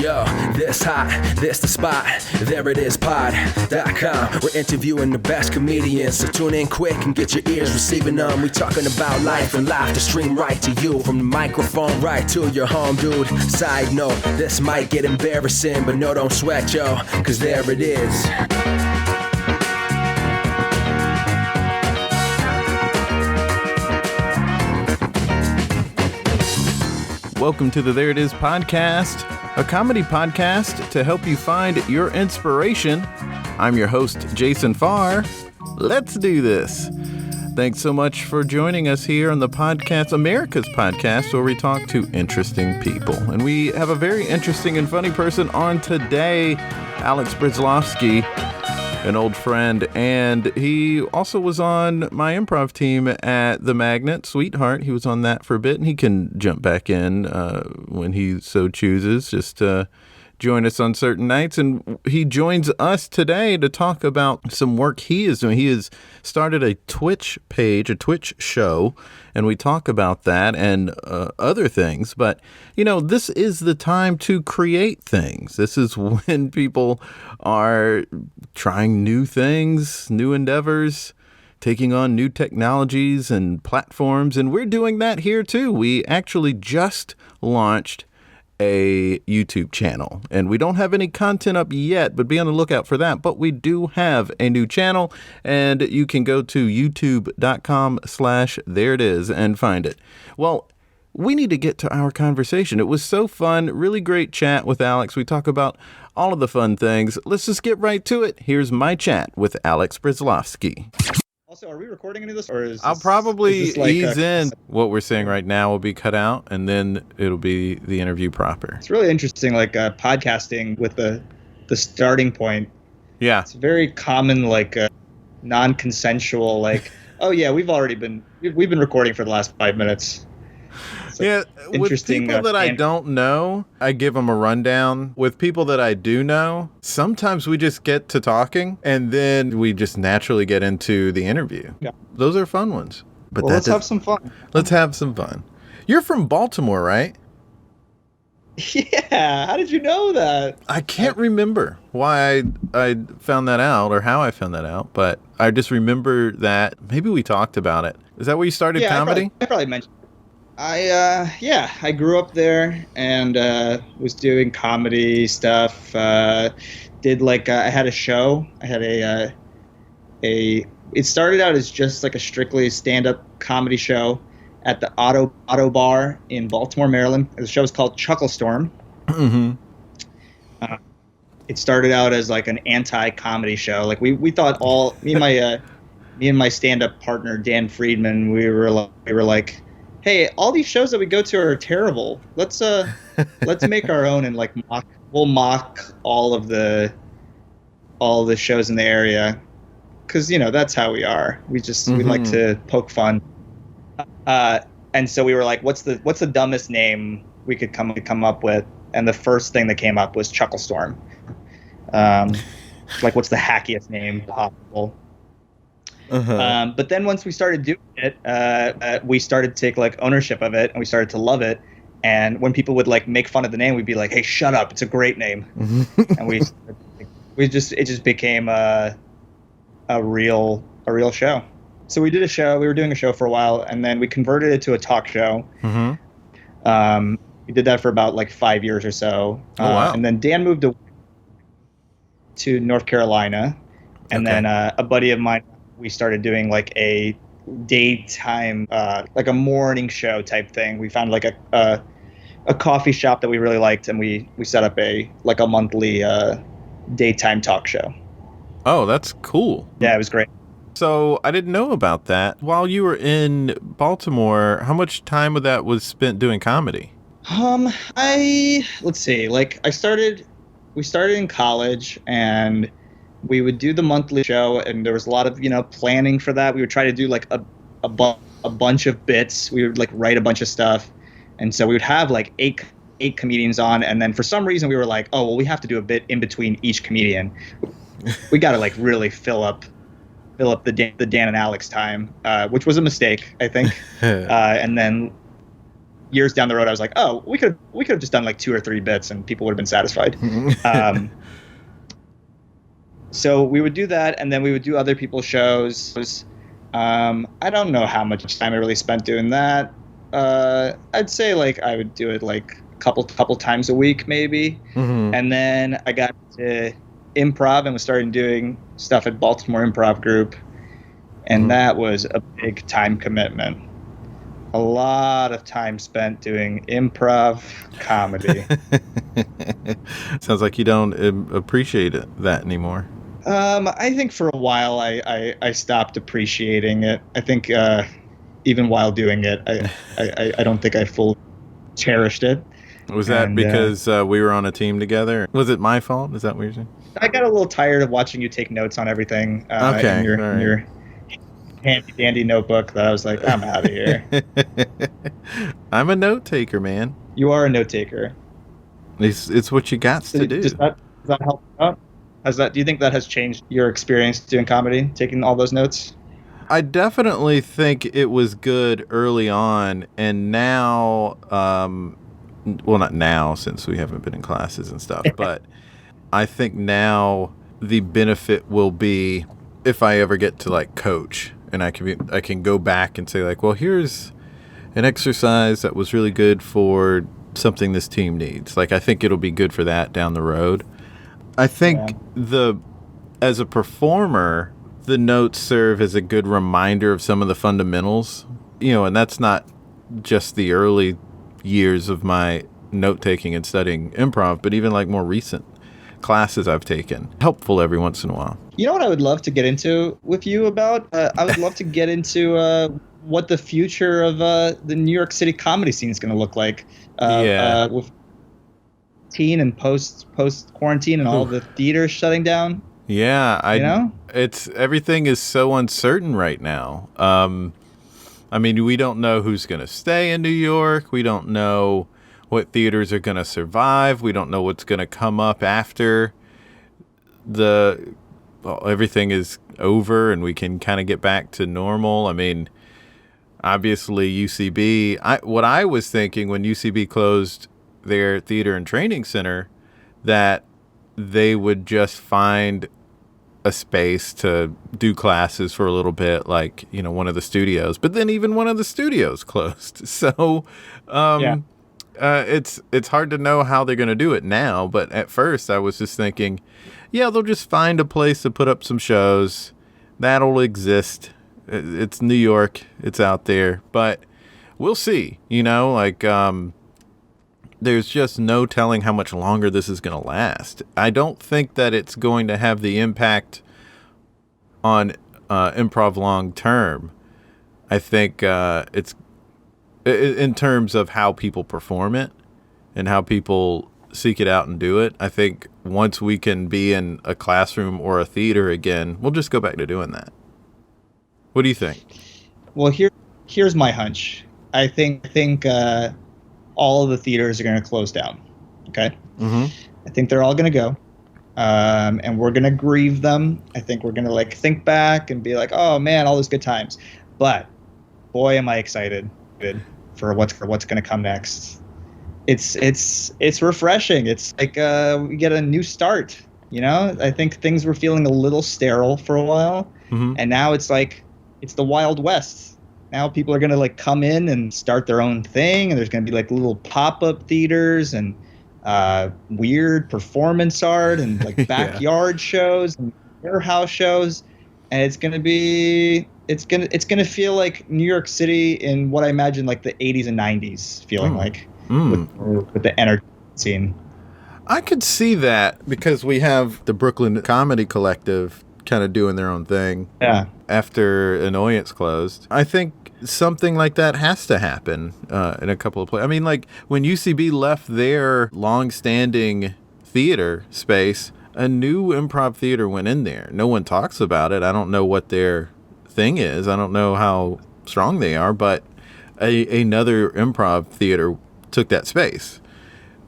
Yo, this hot, this the spot, there it is, pod.com. We're interviewing the best comedians, so tune in quick and get your ears receiving them. We talking about life and life to stream right to you, from the microphone right to your home, dude. Side note, this might get embarrassing, but no, don't sweat, yo, cause there it is. Welcome to the There It Is podcast, a comedy podcast to help you find your inspiration. I'm your host, Jason Farr. Let's do this. Thanks so much for joining us here on the podcast, America's podcast, where we talk to interesting people. And we have a very interesting and funny person on today, Alex Braslavsky, an old friend, and he also was on my improv team at the Magnet, Sweetheart. He was on that for a bit, and he can jump back in when he so chooses, just join us on certain nights. And he joins us today to talk about some work he is doing. He has started a Twitch page, a Twitch show, and we talk about that and other things. But, you know, this is the time to create things. This is when people are trying new things, new endeavors, taking on new technologies and platforms. And we're doing that here too. We actually just launched a YouTube channel, and we don't have any content up yet, but be on the lookout for that. But we do have a new channel, and you can go to youtube.com/thereitis and find it. Well, we need to get to our conversation. It was so fun, really great chat with Alex. We talk about all of the fun things. Let's just get right to it. Here's my chat with Alex Braslavsky. Also, are we recording any of this, or is I'll probably ease in. What we're saying right now will be cut out, and then it'll be the interview proper. It's really interesting, like podcasting with the starting point. Yeah, it's very common, like non-consensual, like, oh yeah, we've been recording for the last 5 minutes. Yeah, with people that I don't know, I give them a rundown. With people that I do know, sometimes we just get to talking, and then we just naturally get into the interview. Yeah. Those are fun ones. But let's have some fun. Let's have some fun. You're from Baltimore, right? Yeah. How did you know that? I can't remember why I found that out or how I found that out, but I just remember that maybe we talked about it. Is that where you started comedy? I probably mentioned. I grew up there and was doing comedy stuff. Did I had a show. I had it started out as just like a strictly stand-up comedy show at the Auto Bar in Baltimore, Maryland. The show was called Chuckle Storm. Mm-hmm. It started out as like an anti-comedy show. Like we thought me and my stand-up partner Dan Friedman, we were like, hey, all these shows that we go to are terrible. Let's make our own and we'll mock all the shows in the area, because that's how we are. We like to poke fun. And so we were like, what's the dumbest name we could come up with? And the first thing that came up was Chuckle Storm. What's the hackiest name possible? Uh-huh. But then once we started doing it, we started to take ownership of it, and we started to love it. And when people would make fun of the name, we'd be like, "Hey, shut up! It's a great name." And it just became a real show. So we did a show. We were doing a show for a while, and then we converted it to a talk show. Mm-hmm. We did that for about 5 years or so. Oh, wow. And then Dan moved to North Carolina, and then a buddy of mine. We started doing a daytime, a morning show type thing. We found a coffee shop that we really liked, and we set up a monthly daytime talk show. Oh, that's cool. Yeah, it was great. So I didn't know about that. While you were in Baltimore, how much time of that was spent doing comedy? Let's see. We started in college, and we would do the monthly show, and there was a lot of planning for that. We would try to do a bunch of bits. We would write a bunch of stuff, and so we would have eight comedians on, and then for some reason we were like, oh well, we have to do a bit in between each comedian. We got to really fill up the Dan and Alex time, which was a mistake, I think. And then years down the road, I was like, oh, we could have just done like 2 or 3 bits and people would have been satisfied. So we would do that, and then we would do other people's shows. I don't know how much time I really spent doing that. I'd say like I would do it like a couple times a week maybe. And then I got to improv and was starting doing stuff at Baltimore Improv Group, and that was a big time commitment. A lot of time spent doing improv comedy. Sounds like you don't appreciate that anymore. I think for a while I stopped appreciating it. I think even while doing it, I don't think I fully cherished it. Was that because we were on a team together? Was it my fault? Is that what you're saying? I got a little tired of watching you take notes on everything in your handy dandy notebook that I was like, I'm out of here. I'm a note taker, man. You are a note taker. It's what you got to do. Does that help out? Do you think that has changed your experience doing comedy, taking all those notes? I definitely think it was good early on, and now, well, not now since we haven't been in classes and stuff, but I think now the benefit will be if I ever get to like coach, and I can go back and say like, well, here's an exercise that was really good for something this team needs. Like, I think it'll be good for that down the road. I think as a performer, the notes serve as a good reminder of some of the fundamentals, and that's not just the early years of my note taking and studying improv, but even like more recent classes I've taken. Helpful every once in a while. You know what I would love to get into with you about? I would love to get into what the future of the New York City comedy scene is going to look like. With teen and post quarantine and all the theaters shutting down. Yeah, it's everything is so uncertain right now. I mean, we don't know who's going to stay in New York. We don't know what theaters are going to survive. We don't know what's going to come up after everything is over and we can kind of get back to normal. I mean, obviously UCB, what I was thinking when UCB closed their theater and training center, that they would just find a space to do classes for a little bit, like, one of the studios. But then even one of the studios closed. So it's hard to know how they're going to do it now. But at first I was just thinking, they'll just find a place to put up some shows. That'll exist. It's New York. It's out there. But we'll see, there's just no telling how much longer this is going to last. I don't think that it's going to have the impact on improv long term. I think it's in terms of how people perform it and how people seek it out and do it. I think once we can be in a classroom or a theater again, we'll just go back to doing that. What do you think? Well, here's my hunch. I think all of the theaters are going to close down. Okay. I think they're all going to go. And we're going to grieve them. I think we're going to think back and be like, oh man, all those good times. But boy, am I excited for what's going to come next. It's refreshing. It's like, we get a new start, I think things were feeling a little sterile for a while. And now it's like, it's the Wild West. Now people are going to come in and start their own thing, and there's going to be little pop-up theaters and weird performance art and backyard shows and warehouse shows, and it's going to feel like New York City in what I imagine the 80s and 90s feeling with the entertainment scene. I could see that because we have the Brooklyn Comedy Collective kind of doing their own thing. Yeah. After Annoyance closed, I think something like that has to happen in a couple of places. I mean, when UCB left their long-standing theater space, a new improv theater went in there. No one talks about it. I don't know what their thing is. I don't know how strong they are, but another improv theater took that space.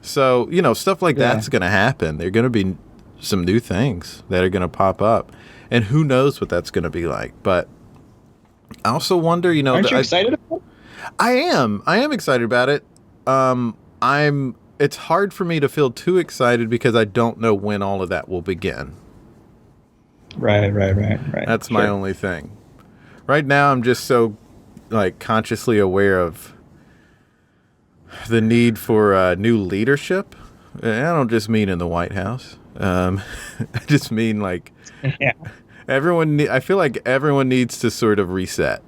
So, stuff like that's going to happen. There are going to be some new things that are going to pop up. And who knows what that's going to be like. But I also wonder, Aren't you excited about it? I am excited about it. It's hard for me to feel too excited because I don't know when all of that will begin. Right. That's my only thing. Right now, I'm just so like consciously aware of the need for new leadership. And I don't just mean in the White House. I just mean like Yeah. I feel like everyone needs to sort of reset.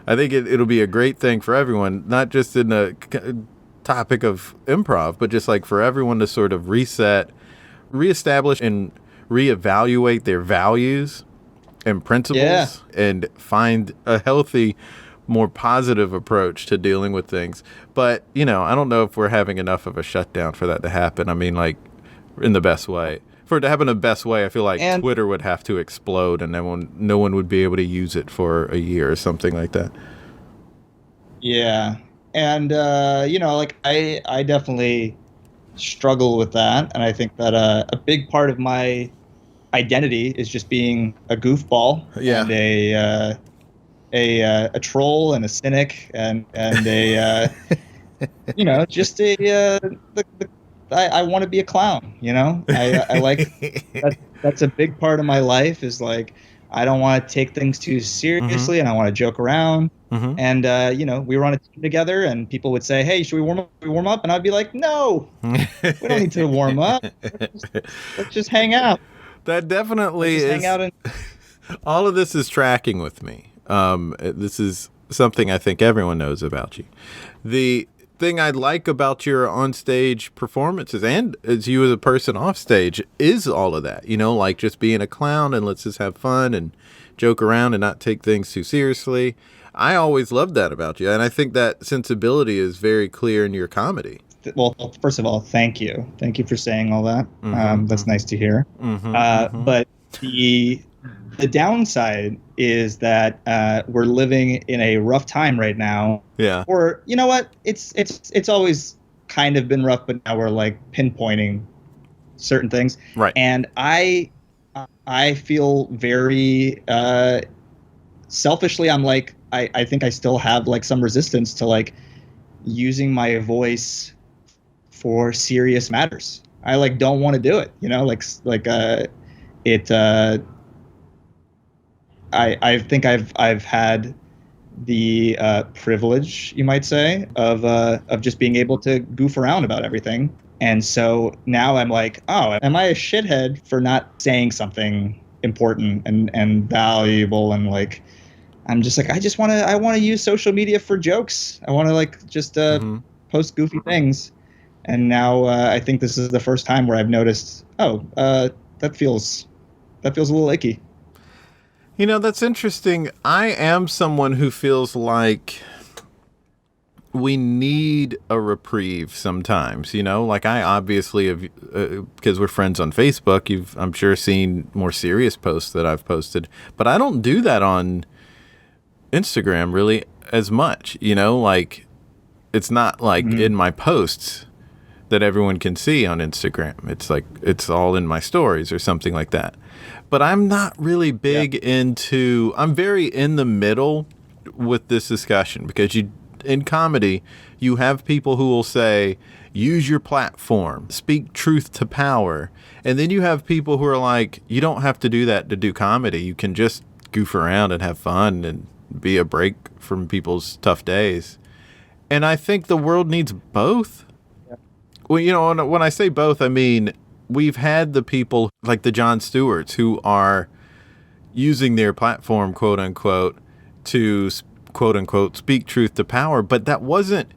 I think it'll be a great thing for everyone, not just in the topic of improv, but just like for everyone to sort of reset, reestablish, and reevaluate their values and principles and find a healthy, more positive approach to dealing with things. But, I don't know if we're having enough of a shutdown for that to happen. I mean, like, in the best way. For it to happen in the best way, I feel like Twitter would have to explode and no one would be able to use it for a year or something like that. Yeah. And, like I definitely struggle with that. And I think that a big part of my identity is just being a goofball and a troll and a cynic and a, just I want to be a clown, I like that's a big part of my life is like, I don't want to take things too seriously and I want to joke around. And, we were on a team together and people would say, hey, should we warm up? And I'd be like, no, we don't need to warm up. Let's just hang out. That definitely is. Hang out all of this is tracking with me. This is something I think everyone knows about you. The thing I like about your on-stage performances and as you as a person off stage is all of that, like just being a clown and let's just have fun and joke around and not take things too seriously. I always loved that about you. And I think that sensibility is very clear in your comedy. Well, first of all, thank you. Thank you for saying all that. That's nice to hear. But the downside is that we're living in a rough time right now. Yeah. Or you know what? It's always kind of been rough, but now we're like pinpointing certain things. Right. And I feel very selfishly. I'm like I think I still have like some resistance to like using my voice for serious matters. I like don't want to do it. I think I've had the privilege, you might say, of just being able to goof around about everything. And so now I'm like, oh, am I a shithead for not saying something important and valuable? And like, I'm just like, I want to use social media for jokes. I want to like just post goofy things. And now I think this is the first time where I've noticed, that feels a little icky. That's interesting. I am someone who feels like we need a reprieve sometimes, like I obviously have, because we're friends on Facebook, you've, I'm sure, seen more serious posts that I've posted, but I don't do that on Instagram really as much, like it's not like in my posts that everyone can see on Instagram. It's like, it's all in my stories or something like that. But I'm not really big into, I'm very in the middle with this discussion because in comedy, you have people who will say, use your platform, speak truth to power. And then you have people who are like, you don't have to do that to do comedy. You can just goof around and have fun and be a break from people's tough days. And I think the world needs both. Yeah. Well, when I say both, I mean, we've had the people like the Jon Stewarts who are using their platform, quote unquote, to quote unquote speak truth to power, but that wasn't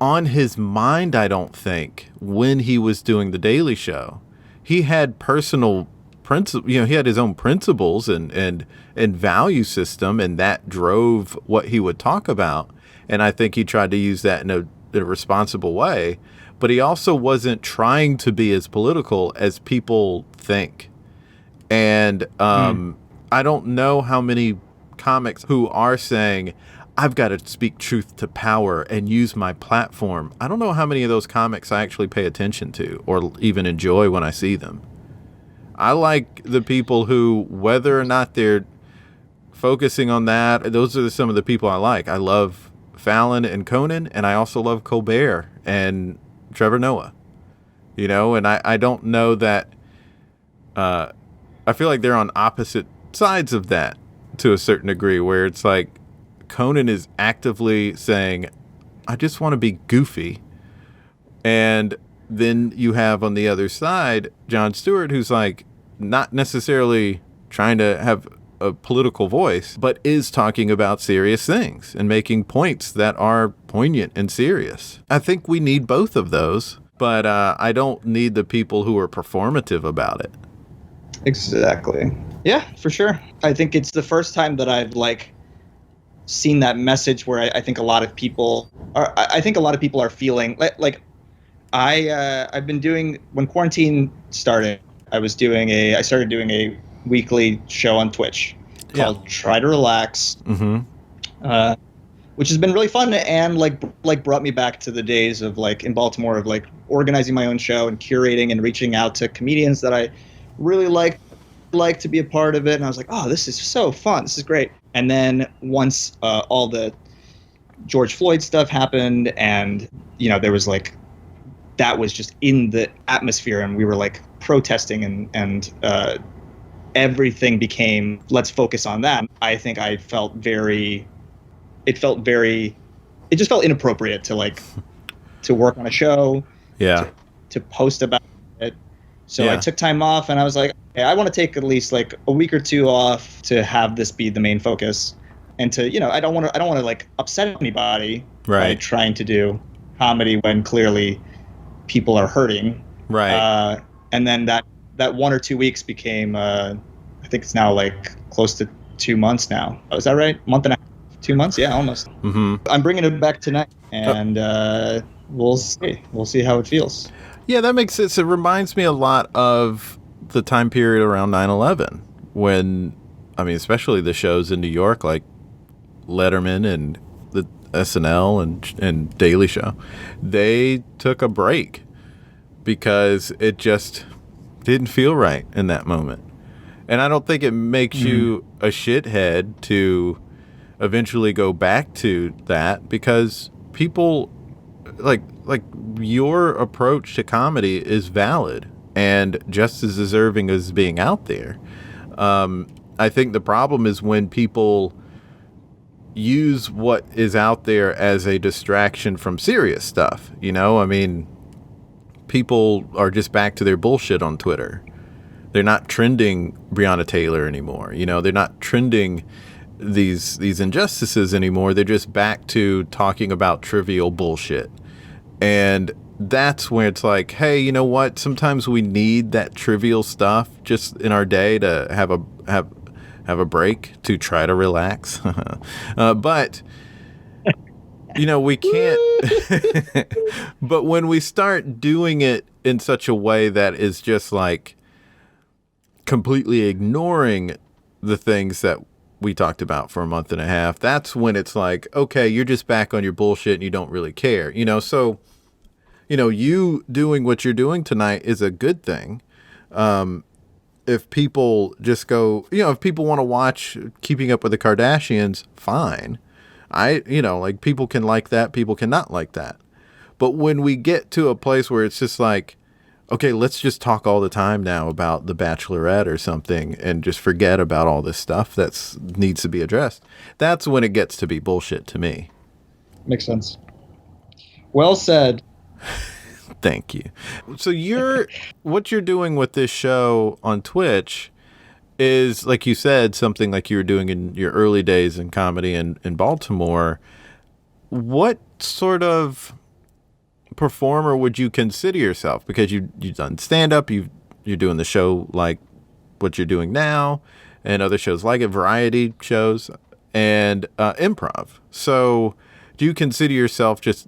on his mind, I don't think, when he was doing the Daily Show. He had personal principles, he had his own principles and value system, and that drove what he would talk about. And I think he tried to use that in a responsible way. But he also wasn't trying to be as political as people think. And I don't know how many comics who are saying, I've got to speak truth to power and use my platform. I don't know how many of those comics I actually pay attention to or even enjoy when I see them. I like the people who, whether or not they're focusing on that. Those are some of the people I like. I love Fallon and Conan, and I also love Colbert and Trevor Noah. You know, and I don't know that. I feel like they're on opposite sides of that to a certain degree, where it's like Conan is actively saying, I just want to be goofy. And then you have on the other side, Jon Stewart, who's like not necessarily trying to have a political voice, but is talking about serious things and making points that are poignant and serious. I think we need both of those, but I don't need the people who are performative about it. Exactly. Yeah, for sure. I think it's the first time that I've seen that message where I think a lot of people are feeling like I've been doing, when quarantine started, I started doing a weekly show on Twitch called Try to Relax, which has been really fun and brought me back to the days of in Baltimore of organizing my own show and curating and reaching out to comedians that I really like to be a part of it. And I was like, oh, this is so fun. This is great. And then once all the George Floyd stuff happened, and there was that was just in the atmosphere, and we were protesting, and everything became, let's focus on that. I think it just felt inappropriate to work on a show, to post about it. So I took time off, and I was like, hey, I want to take at least a week or two off to have this be the main focus, and to I don't want to upset anybody by trying to do comedy when clearly people are hurting. Right. And then that 1 or 2 weeks became I think it's now close to 2 months now. Oh, is that right? Month and a half, 2 months? Yeah, almost. Mm-hmm. I'm bringing it back tonight, and we'll see how it feels. Yeah, that makes sense. It reminds me a lot of the time period around 9/11 when, especially the shows in New York like Letterman and the SNL and Daily Show, they took a break because it just didn't feel right in that moment. And I don't think it makes you a shithead to eventually go back to that, because people like your approach to comedy is valid and just as deserving as being out there. I think the problem is when people use what is out there as a distraction from serious stuff. People are just back to their bullshit on Twitter. They're not trending Breonna Taylor anymore. They're not trending these injustices anymore. They're just back to talking about trivial bullshit. And that's where it's like, hey, you know what? Sometimes we need that trivial stuff just in our day to have a break, to try to relax. But we can't. But when we start doing it in such a way that is just completely ignoring the things that we talked about for a month and a half, that's when it's okay, you're just back on your bullshit and you don't really care. So, you doing what you're doing tonight is a good thing. If people just go, if people want to watch Keeping Up with the Kardashians, fine. People can like that, people cannot like that. But when we get to a place where it's just okay, let's just talk all the time now about The Bachelorette or something and just forget about all this stuff that needs to be addressed, that's when it gets to be bullshit to me. Makes sense. Well said. Thank you. So what you're doing with this show on Twitch is, like you said, something like you were doing in your early days in comedy in Baltimore. What sort of performer would you consider yourself? Because you've done stand-up, you're doing the show like what you're doing now, and other shows like it, variety shows, and improv. So do you consider yourself just,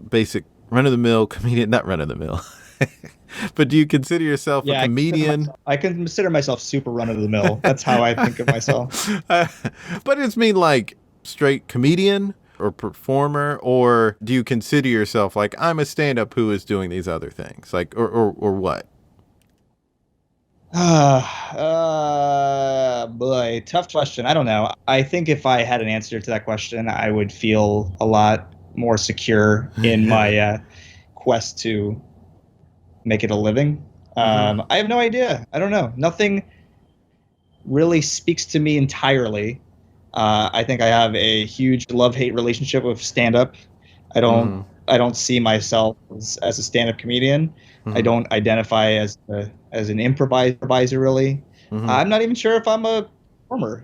basic run-of-the-mill comedian? Not run-of-the-mill. But do you consider yourself a comedian? I consider myself super run-of-the-mill. That's how I think of myself. But it's straight comedian or performer, or do you consider yourself I'm a stand-up who is doing these other things, or what? Boy, tough question. I don't know. I think if I had an answer to that question, I would feel a lot more secure in my quest to make it a living. Mm-hmm. I have no idea. I don't know. Nothing really speaks to me entirely. I think I have a huge love-hate relationship with stand-up. I don't Mm-hmm. I don't see myself as a stand-up comedian. I Mm-hmm. don't identify as an improviser really. Mm-hmm. I'm not even sure if I'm a performer.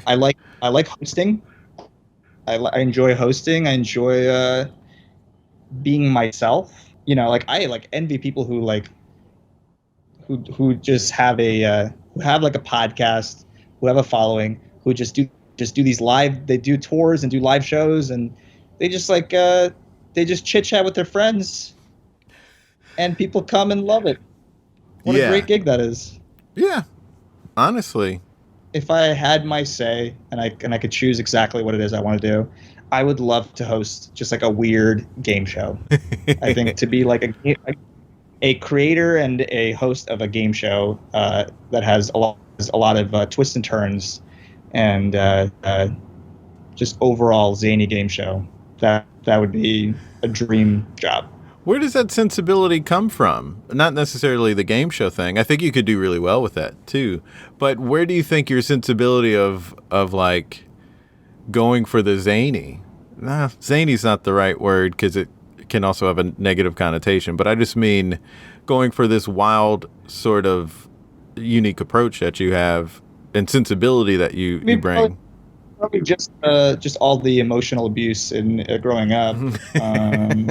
I like hosting. I enjoy hosting. I enjoy being myself. Like I like envy people who who just have a who have like a podcast, who have a following, who just do these live. They do tours and do live shows, and they just they just chit chat with their friends, and people come and love it. What a Yeah. great gig that is. Yeah. Honestly. If I had my say and I could choose exactly what it is I want to do, I would love to host just like a weird game show. I think to be like a creator and a host of a game show that has a lot of twists and turns and just overall zany game show. That would be a dream job. Where does that sensibility come from? Not necessarily the game show thing. I think you could do really well with that too. But where do you think your sensibility of like going for the zany? Nah, zany's not the right word because it can also have a negative connotation. But I just mean going for this wild sort of unique approach that you have and sensibility that you I mean, bring. probably just all the emotional abuse in growing up. Um,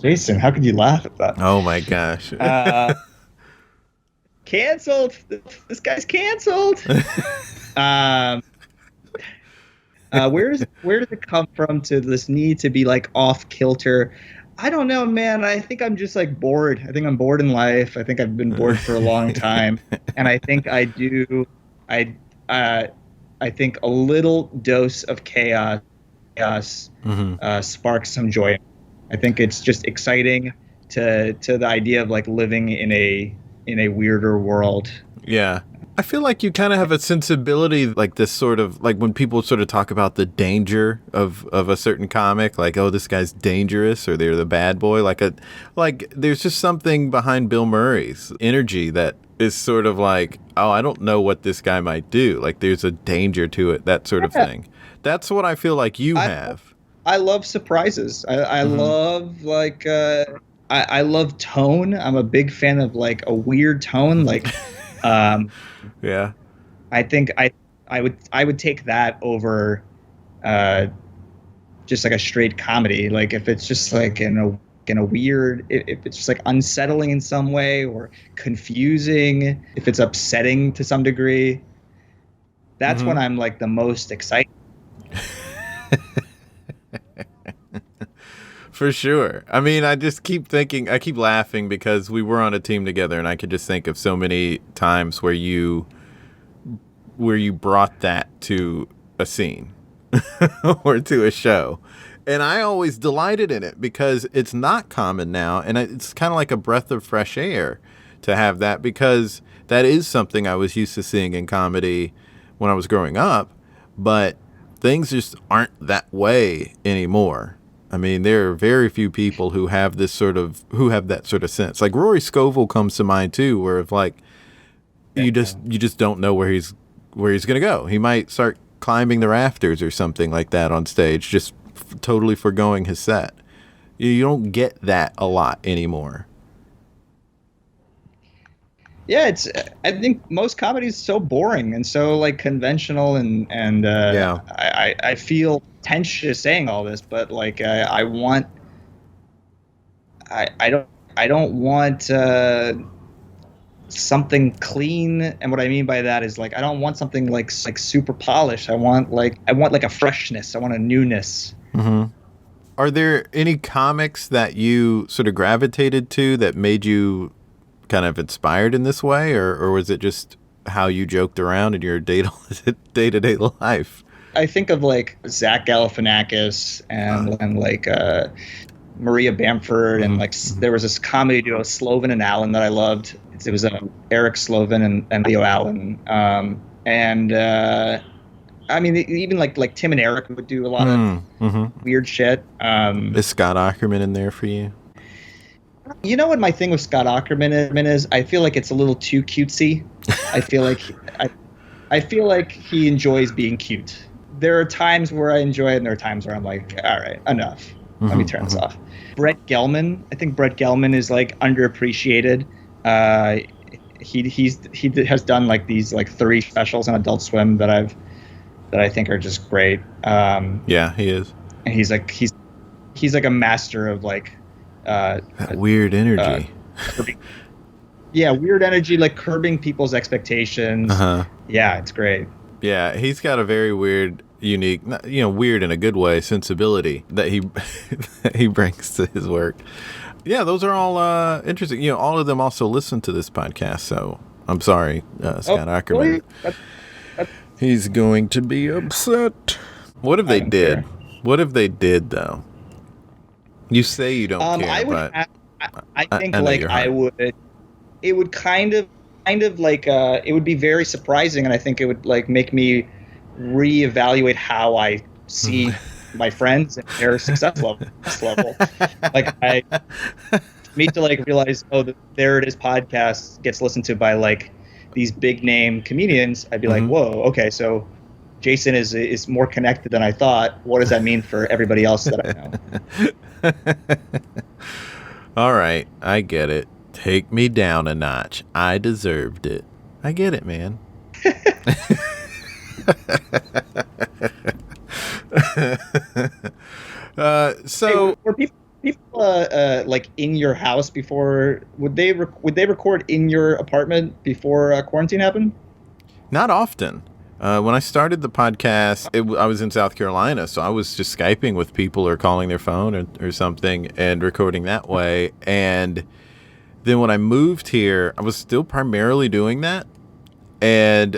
Jason, how could you laugh at that? Oh my gosh. Canceled. This guy's canceled. Um, where does it come from to this need to be like off kilter? I don't know, man. I think I'm just like bored. I think I'm bored in life. I think I've been bored for a long time, and I think I do. I I think a little dose of chaos sparks some joy. I think it's just exciting to the idea of like living in a weirder world. Yeah. I feel like you kind of have a sensibility like this sort of like when people sort of talk about the danger of a certain comic, like, oh, this guy's dangerous or they're the bad boy. Like there's just something behind Bill Murray's energy that is sort of like, oh, I don't know what this guy might do. Like there's a danger to it, that sort of thing. That's what I feel like you have. I love surprises. I love like I love tone. I'm a big fan of like a weird tone. Like Yeah. I think I would take that over just like a straight comedy. Like if it's just like in a weird, if it's just like unsettling in some way or confusing, if it's upsetting to some degree, that's when I'm like the most excited. For sure. I mean, I just keep thinking, I keep laughing because we were on a team together and I could just think of so many times where you brought that to a scene or to a show. And I always delighted in it because it's not common now. And it's kind of like a breath of fresh air to have that because that is something I was used to seeing in comedy when I was growing up. But things just aren't that way anymore. I mean, there are very few people who have that sort of sense. Like Rory Scovel comes to mind too, where if like you just don't know where he's gonna go. He might start climbing the rafters or something like that on stage, just totally foregoing his set. You don't get that a lot anymore. Yeah, I think most comedy is so boring and so like conventional and Yeah. I feel pretentious saying all this, but like I don't want something clean, and what I mean by that is like I don't want something like super polished. I want like a freshness. I want a newness. Mm-hmm. Are there any comics that you sort of gravitated to that made you kind of inspired in this way, or was it just how you joked around in your day-to-day life? I think of like Zach Galifianakis and like Maria Bamford, and like there was this comedy duo, Slovin and Allen, that I loved. It was Eric Slovin and Leo Allen. I mean, even like Tim and Eric would do a lot of weird shit. Is Scott Aukerman in there for you? You know what my thing with Scott Aukerman is? I feel like it's a little too cutesy. I feel like he enjoys being cute. There are times where I enjoy it, and there are times where I'm like, all right, enough. Let me turn this off. Brett Gelman. I think Brett Gelman is like underappreciated. He has done like these like 3 specials on Adult Swim that I think are just great. Yeah, he is. And he's like a master of like that weird energy. Weird energy, like curbing people's expectations. Yeah, it's great. Yeah, he's got a very weird, unique, weird in a good way, sensibility that he brings to his work. Yeah, those are all interesting. All of them also listen to this podcast, so I'm sorry, Scott Aukerman. Really? He's going to be upset. What if they did? What if they did, though? You say you don't care, but I think I would. It would kind of like it would be very surprising, and I think it would like make me reevaluate how I see my friends and their success level. Like me to like realize, the There It Is podcast gets listened to by like these big name comedians. I'd be like, whoa, okay, so Jason is more connected than I thought. What does that mean for everybody else that I know? All right, I get it. Take me down a notch. I deserved it. I get it, man. So were people like in your house before? Would they record in your apartment before quarantine happened? Not often. When I started the podcast, I was in South Carolina, so I was just Skyping with people or calling their phone or something and recording that way. And then when I moved here, I was still primarily doing that. And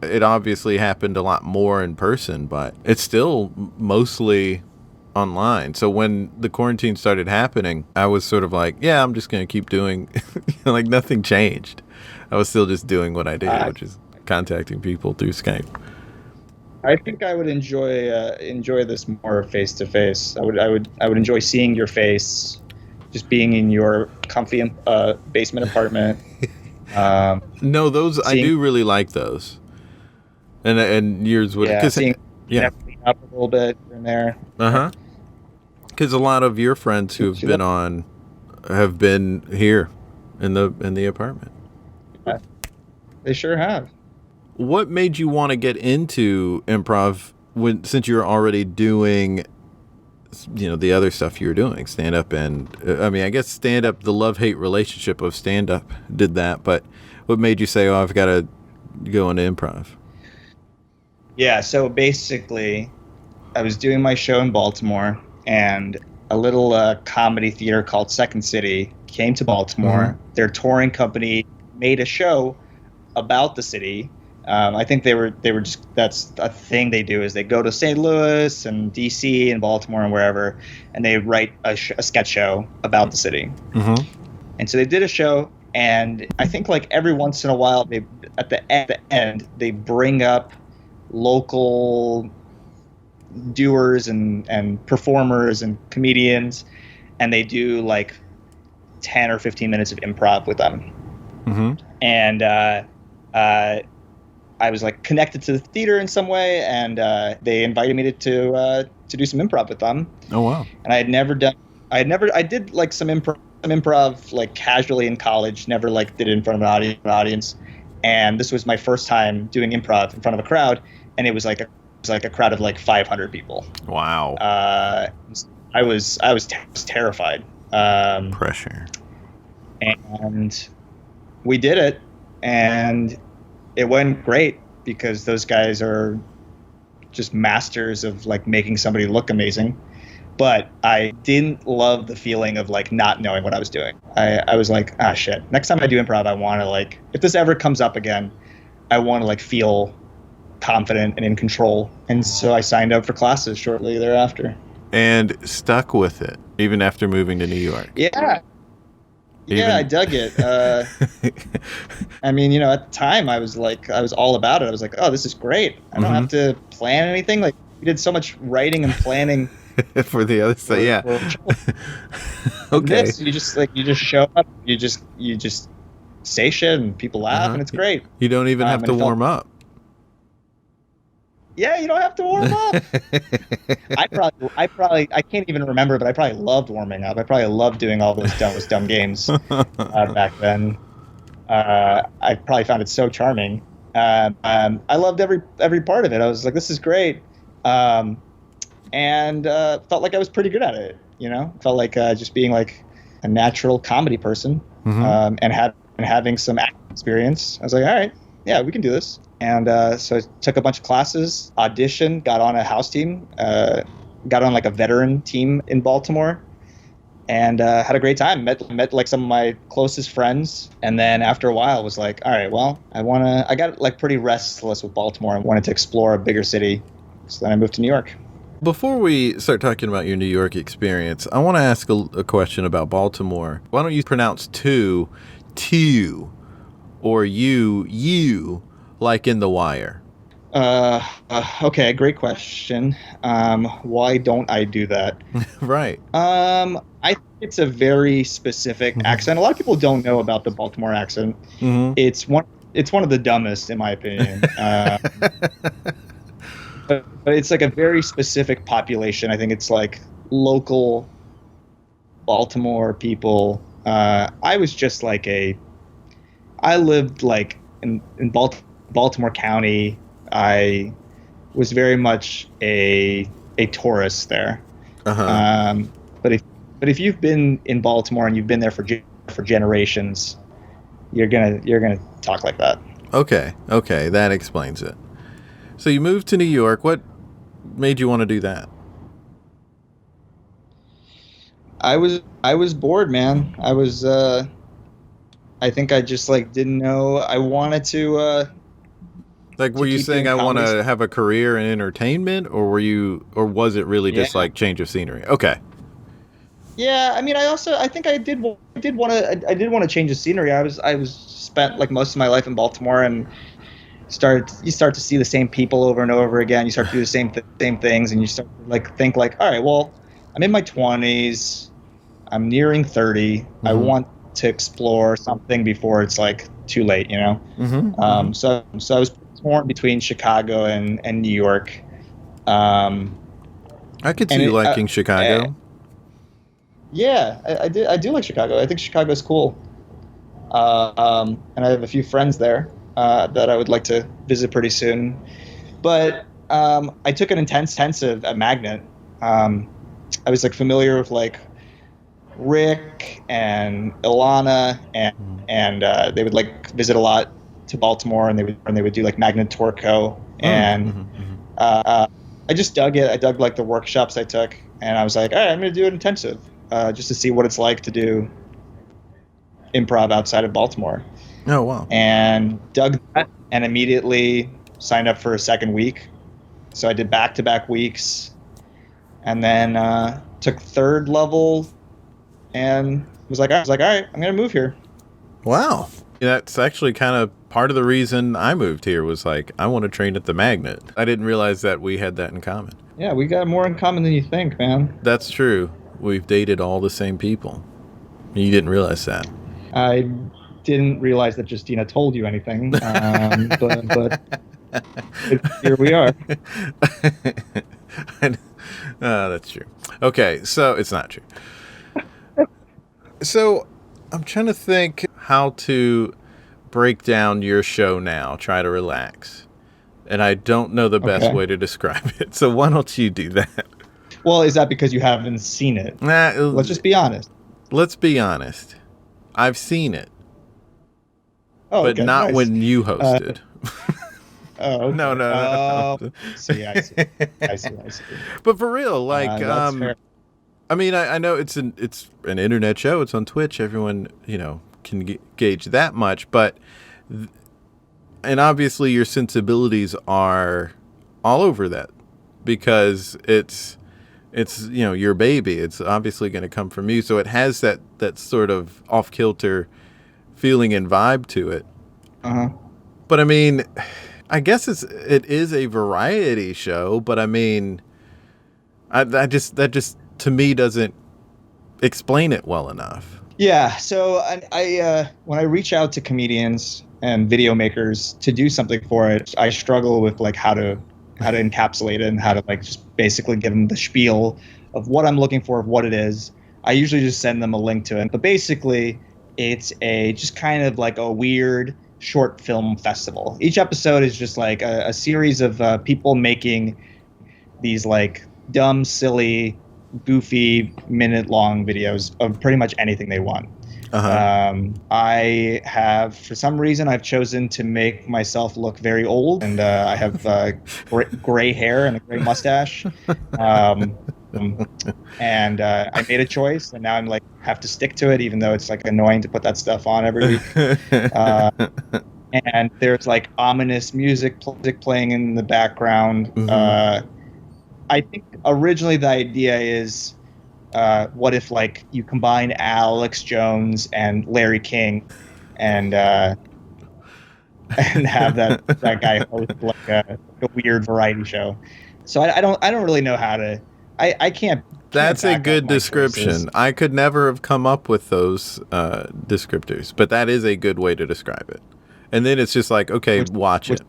it obviously happened a lot more in person, but it's still mostly online. So when the quarantine started happening, I was sort of like, yeah, I'm just going to keep doing, like nothing changed. I was still just doing what I did, which is contacting people through Skype. I think I would enjoy this more face to face. I would enjoy seeing your face, just being in your comfy basement apartment. No, those I do really like those. And yours would, seeing up a little bit in there. Because a lot of your friends who have been on have been here in the apartment. Yeah, they sure have. What made you want to get into improv since you're already doing, the other stuff you were doing, stand up and I guess stand up, the love-hate relationship of stand up did that, but what made you say, I've got to go into improv? Yeah, so basically I was doing my show in Baltimore, and a little comedy theater called Second City came to Baltimore. Their touring company made a show about the city. I think they were just, that's a thing they do, is they go to St. Louis and DC and Baltimore and wherever, and they write a sketch show about the city. And so they did a show, and I think like every once in a while, they at the end they bring up local doers and performers and comedians, and they do like 10 or 15 minutes of improv with them. And I was like connected to the theater in some way, and they invited me to do some improv with them. Oh wow! And I did like some improv like casually in college. Never like did it in front of an audience. And this was my first time doing improv in front of a crowd, and it was like a crowd of like 500 people. Wow. I was terrified. Pressure. And we did it, and it went great because those guys are just masters of like making somebody look amazing. But I didn't love the feeling of like not knowing what I was doing. I was like, shit. Next time I do improv, I want to like, if this ever comes up again, I want to like feel confident and in control. And so I signed up for classes shortly thereafter. and stuck with it even after moving to New York. Yeah. I dug it. I mean, at the time I was all about it. I was like, oh, this is great. I don't have to plan anything. Like, we did so much writing and planning for the other side. Yeah. Okay. This, you just show up, you just say shit and people laugh and it's great. You don't even have to warm up. Yeah, you don't have to warm up. I can't even remember, but I probably loved warming up. I probably loved doing all those dumb games back then. I probably found it so charming. I loved every part of it. I was like, this is great. And felt like I was pretty good at it, felt like just being like a natural comedy person, and having some acting experience. I was like, all right, yeah, we can do this. And so I took a bunch of classes, auditioned, got on a house team, got on like a veteran team in Baltimore, and had a great time. Met like some of my closest friends, and then after a while was like, all right, well, I got like pretty restless with Baltimore and wanted to explore a bigger city. So then I moved to New York. Before we start talking about your New York experience, I want to ask a question about Baltimore. Why don't you pronounce two, or you, like in The Wire? Okay, great question. Why don't I do that? Right. I think it's a very specific accent. A lot of people don't know about the Baltimore accent. It's one of the dumbest, in my opinion. But it's like a very specific population. I think it's like local Baltimore people. I was just like I lived like in Baltimore County. I was very much a tourist there. But if you've been in Baltimore and you've been there for generations, you're gonna talk like that. Okay, that explains it. So you moved to New York. What made you want to do that? I was bored, man. I think I just like didn't know. I wanted to. Were you saying I want to have a career in entertainment, or was it really just like change of scenery? Okay. Yeah, I mean, I think I did want to change the scenery. I was spent like most of my life in Baltimore, and you start to see the same people over and over again. You start to do the same things, and you start to like think like, all right, well, I'm in my 20s, I'm nearing 30. I want to explore something before it's like too late, So I was torn between Chicago and New York. I could see you liking Chicago. Yeah, I do like Chicago. I think Chicago's cool. And I have a few friends there that I would like to visit pretty soon. But I took an intensive at Magnet. I was like familiar with like Rick and Ilana, and they would like visit a lot to Baltimore, and they would do like Magnet Tour Co. And I just dug it. I dug like the workshops I took, and I was like, all right, I'm going to do an intensive just to see what it's like to do improv outside of Baltimore. Oh, wow. And dug that and immediately signed up for a second week. So I did back-to-back weeks, and then took third level and was like, all right, I'm going to move here. Wow. That's actually kind of part of the reason I moved here was like, I want to train at the Magnet. I didn't realize that we had that in common. Yeah, we got more in common than you think, man. That's true. We've dated all the same people. You didn't realize that. I didn't realize that Justina told you anything, but here we are. That's true. Okay, so it's not true. So I'm trying to think how to break down your show now. Try to relax. And I don't know the best way to describe it. So why don't you do that? Well, is that because you haven't seen it? Let's just be honest. Let's be honest. I've seen it. Oh, but not nice. When you hosted. Oh, okay. No. I see. But for real, like, that's fair. I mean, I know it's an internet show. It's on Twitch. Everyone, can gauge that much. But, and obviously your sensibilities are all over that because it's it's, your baby. It's obviously going to come from you. So it has that sort of off kilter feeling and vibe to it. Uh-huh. But I mean, I guess it is a variety show, but I mean, that just to me doesn't explain it well enough. Yeah. So I when I reach out to comedians and video makers to do something for it, I struggle with like how to encapsulate it and how to like just basically give them the spiel of what I'm looking for, of what it is. I usually just send them a link to it, but basically it's just kind of like a weird short film festival. Each episode is just like a series of people making these like dumb, silly, goofy, minute-long videos of pretty much anything they want. I have, for some reason, I've chosen to make myself look very old, and I have gray hair and a gray mustache. And I made a choice, and now I'm like have to stick to it, even though it's like annoying to put that stuff on every week. And there's like ominous music playing in the background. I think originally the idea is, what if like you combine Alex Jones and Larry King, and have that guy host like a weird variety show. So I don't really know how to. I can't. That's a good description. Choices. I could never have come up with those descriptors, but that is a good way to describe it. And then it's just like, okay, watch it.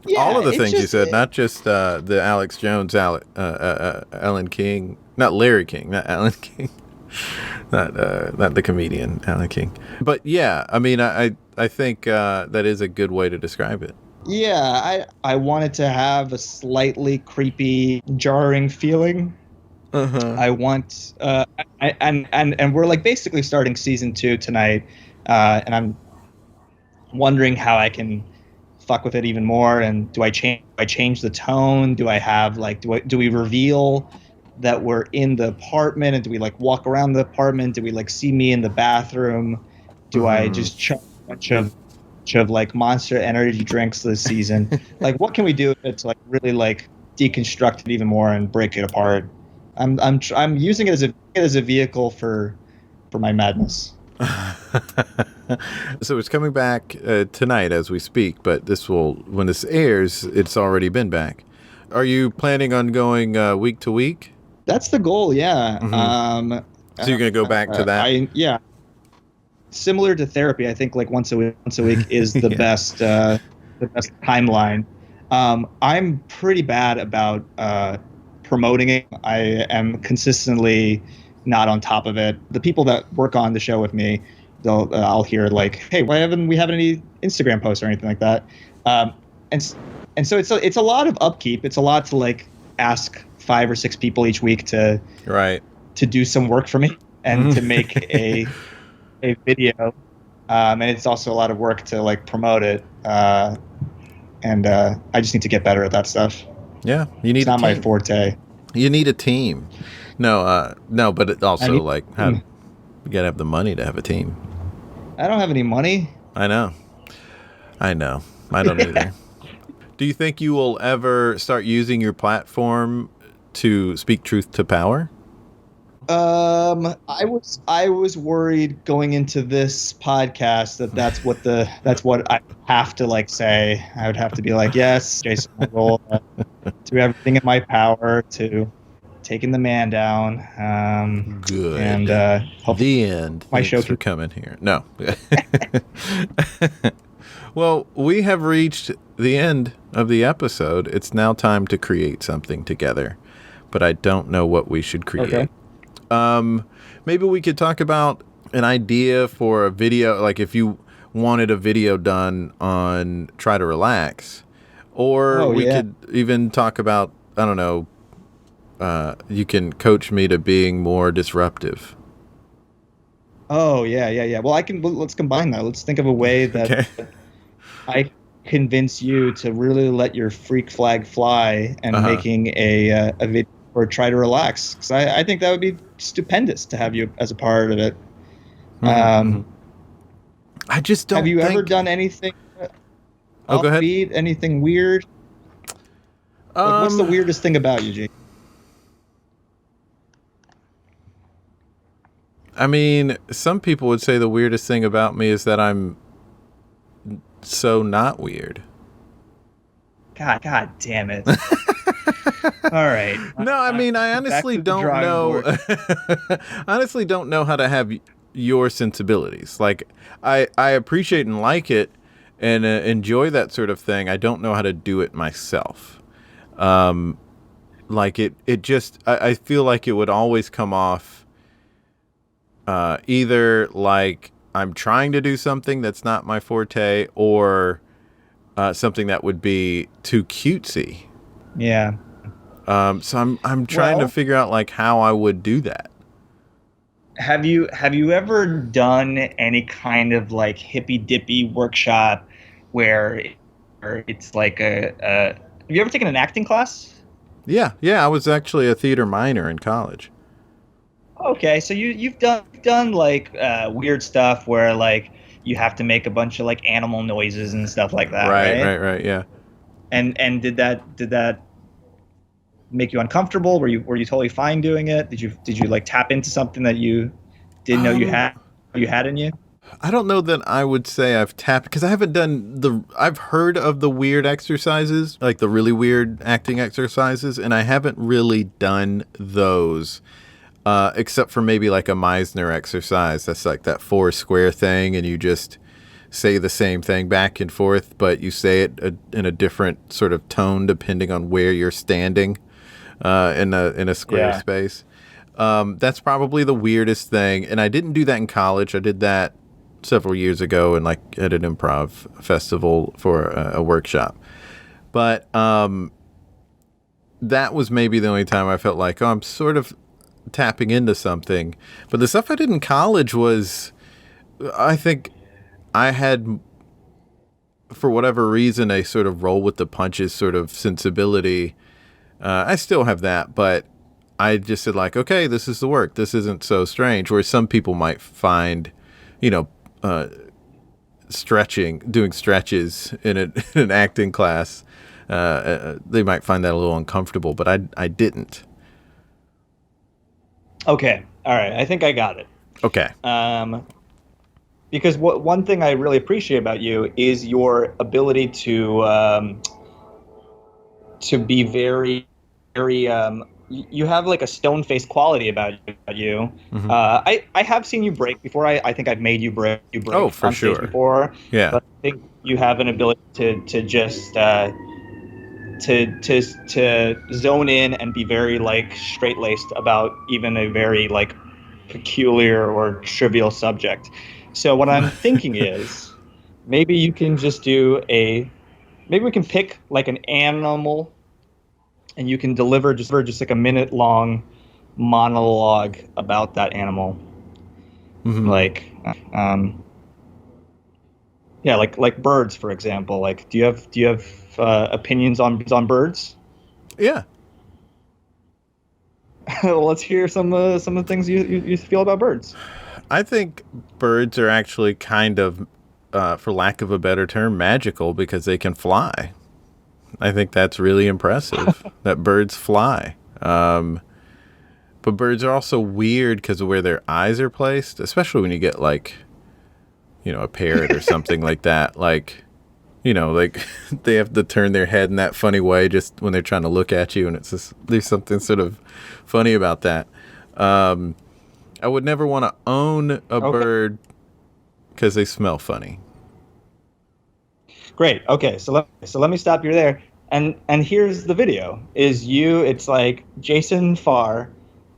Yeah, all of the things you said, not just the Alex Jones, Alan King, not Larry King, not Alan King, not the comedian Alan King. But yeah, I mean, I think that is a good way to describe it. Yeah, I wanted to have a slightly creepy, jarring feeling. I want, and we're like basically starting season 2 tonight, and I'm wondering how I can fuck with it even more. And do I change the tone? Do I have like do we reveal that we're in the apartment, and do we like walk around the apartment? Do we like see me in the bathroom? Do I just chuck a bunch of like Monster Energy drinks this season? Like, what can we do to like really like deconstruct it even more and break it apart? I'm using it as a vehicle for my madness. So it's coming back tonight as we speak, but when this airs, it's already been back. Are you planning on going week to week? That's the goal, yeah. So you're going to go back to that? Yeah. Similar to therapy, I think like once a week is the best timeline. I'm pretty bad about promoting it. I am consistently not on top of it. The people that work on the show with me, I'll hear like, "Hey, why haven't we any Instagram posts or anything like that?" And so it's a lot of upkeep. It's a lot to like ask 5 or 6 people each week to do some work for me and to make a video. And it's also a lot of work to like promote it. And I just need to get better at that stuff. Yeah, you need. It's not my forte. You need a team. No, but it also you gotta have the money to have a team. I don't have any money. I know. I don't either. Do you think you will ever start using your platform to speak truth to power? I was worried going into this podcast that's what I have to like say. I would have to be like, yes, Jason, I will do everything in my power to taking the man down. Good. And the end. My show for coming here. No. Well, we have reached the end of the episode. It's now time to create something together, but I don't know what we should create. Okay. Maybe we could talk about an idea for a video, like if you wanted a video done on Try to Relax, or we could even talk about, I don't know, you can coach me to being more disruptive. Oh, yeah. Well, let's combine that. Let's think of a way that I convince you to really let your freak flag fly and making a video or Try to Relax. Because I think that would be stupendous to have you as a part of it. I just don't. Have you ever done anything go ahead. Anything weird? Like, what's the weirdest thing about you, Jason? I mean, some people would say the weirdest thing about me is that I'm so not weird. God damn it. All right. No, I mean, I honestly don't know. Honestly, don't know how to have your sensibilities. Like, I appreciate and like it and enjoy that sort of thing. I don't know how to do it myself. Like it just, I feel like it would always come off either like I'm trying to do something that's not my forte, or something that would be too cutesy. Yeah. So I'm trying to figure out like how I would do that. Have you ever done any kind of like hippy dippy workshop where it's like have you ever taken an acting class? Yeah. I was actually a theater minor in college. Okay, so you've done like weird stuff where like you have to make a bunch of like animal noises and stuff like that, right? Right, yeah. And did that make you uncomfortable? Were you totally fine doing it? Did you like tap into something that you didn't know you had in you? I don't know that I would say I've tapped, because I haven't done I've heard of the weird exercises, like the really weird acting exercises, and I haven't really done those. Except for maybe like a Meisner exercise. That's like that 4 square thing, and you just say the same thing back and forth, but you say it in a different sort of tone depending on where you're standing in a square space. That's probably the weirdest thing, and I didn't do that in college. I did that several years ago, and like at an improv festival for a workshop. But that was maybe the only time I felt like, I'm sort of tapping into something. But the stuff I did in college was, I think I had, for whatever reason, a sort of roll with the punches sort of sensibility. I still have that, but I just said like, okay, this is the work. This isn't so strange. Whereas some people might find, doing stretches in an acting class, they might find that a little uncomfortable, but I didn't. Okay. All right. I think I got it. Okay. Because one thing I really appreciate about you is your ability to be very, very. You have like a stone-faced quality about you. Mm-hmm. I have seen you break before. I think I've made you break. Oh, for on sure. Stage before. Yeah. But I think you have an ability to just. To zone in and be very like straight-laced about even a very like peculiar or trivial subject. So what I'm thinking is maybe you can just maybe we can pick like an animal and you can deliver just like a minute-long monologue about that animal. Mm-hmm. Like like birds, for example. Like do you have opinions on birds? Yeah. Well, let's hear some of the things you feel about birds. I think birds are actually kind of, for lack of a better term, magical because they can fly. I think that's really impressive that birds fly. But birds are also weird because of where their eyes are placed, especially when you get like, a parrot or something like that. Like, like they have to turn their head in that funny way just when they're trying to look at you. And it's just, there's something sort of funny about that. I would never want to own a bird because they smell funny. Great. Okay. So let me stop you there. And here's the video. It's like Jason Farr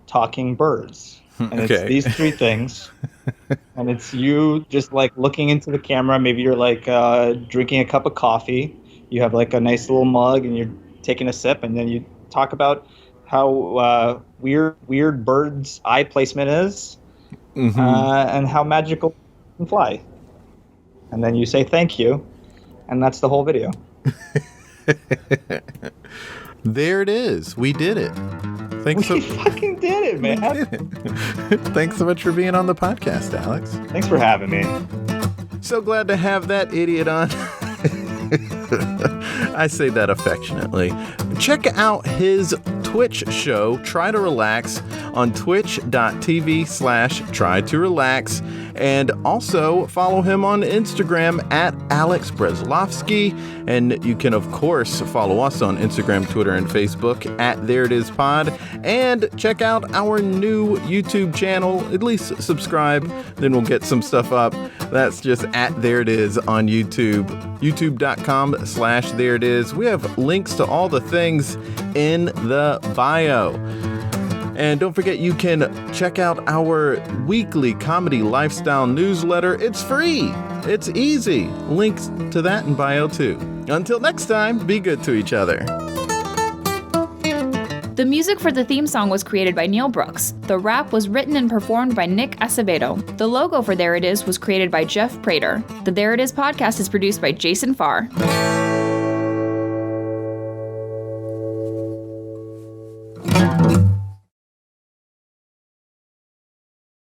talking birds. And it's these 3 things. And it's you just like looking into the camera. Maybe you're like drinking a cup of coffee. You have like a nice little mug and you're taking a sip, and then you talk about how weird birds' eye placement is, mm-hmm. And how magical can fly. And then you say thank you, and that's the whole video. There it is. We did it. We fucking did it, man. We did it. Thanks so much for being on the podcast, Alex. Thanks for having me. So glad to have that idiot on. I say that affectionately. Check out his Twitch show, Try to Relax, on twitch.tv/try to relax. And also follow him on Instagram at Alex Braslavsky. And you can, of course, follow us on Instagram, Twitter, and Facebook at There It Is Pod. And check out our new YouTube channel. At least subscribe, then we'll get some stuff up. That's just at There It Is on YouTube. YouTube.com/There It Is. We have links to all the things in the bio. And don't forget, you can check out our weekly comedy lifestyle newsletter. It's free. It's easy. Links to that in bio too. Until next time, be good to each other. The music for the theme song was created by Neil Brooks. The rap was written and performed by Nick Acevedo. The logo for There It Is was created by Jeff Prater. The There It Is podcast is produced by Jason Farr.